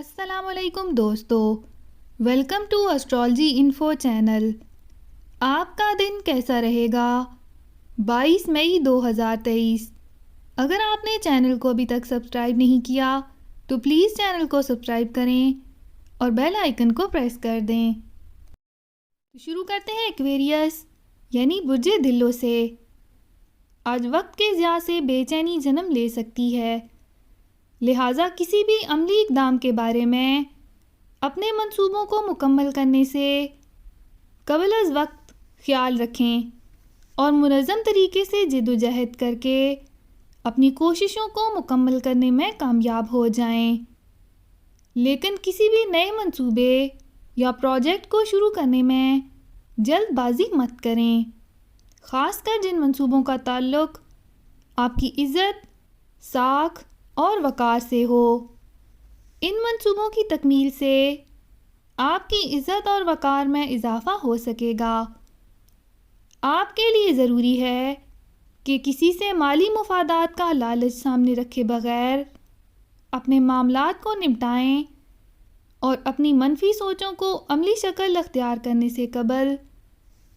السلام علیکم دوستو، welcome to astrology info channel. آپ کا دن کیسا رہے گا؟ 22 مئی 2023۔ اگر آپ نے چینل کو ابھی تک سبسکرائب نہیں کیا تو پلیز چینل کو سبسکرائب کریں اور بیل آئیکن کو پریس کر دیں۔ شروع کرتے ہیں ایکویریس یعنی برج دلو سے۔ آج وقت کے ضیاع سے بے چینی جنم لے سکتی ہے، لہٰذا کسی بھی عملی اقدام کے بارے میں اپنے منصوبوں کو مکمل کرنے سے قبل از وقت خیال رکھیں اور منظم طریقے سے جد و جہد کر کے اپنی کوششوں کو مکمل کرنے میں کامیاب ہو جائیں۔ لیکن کسی بھی نئے منصوبے یا پروجیکٹ کو شروع کرنے میں جلد بازی مت کریں، خاص کر جن منصوبوں کا تعلق آپ کی عزت، ساکھ اور وقار سے ہو۔ ان منصوبوں کی تکمیل سے آپ کی عزت اور وقار میں اضافہ ہو سکے گا۔ آپ کے لیے ضروری ہے کہ کسی سے مالی مفادات کا لالچ سامنے رکھے بغیر اپنے معاملات کو نپٹائیں اور اپنی منفی سوچوں کو عملی شکل اختیار کرنے سے قبل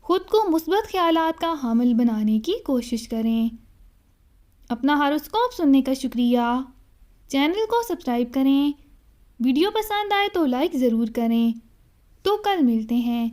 خود کو مثبت خیالات کا حامل بنانے کی کوشش کریں۔ اپنا ہاروسکوپ سننے کا شکریہ۔ چینل کو سبسکرائب کریں، ویڈیو پسند آئے تو لائک ضرور کریں۔ تو کل ملتے ہیں۔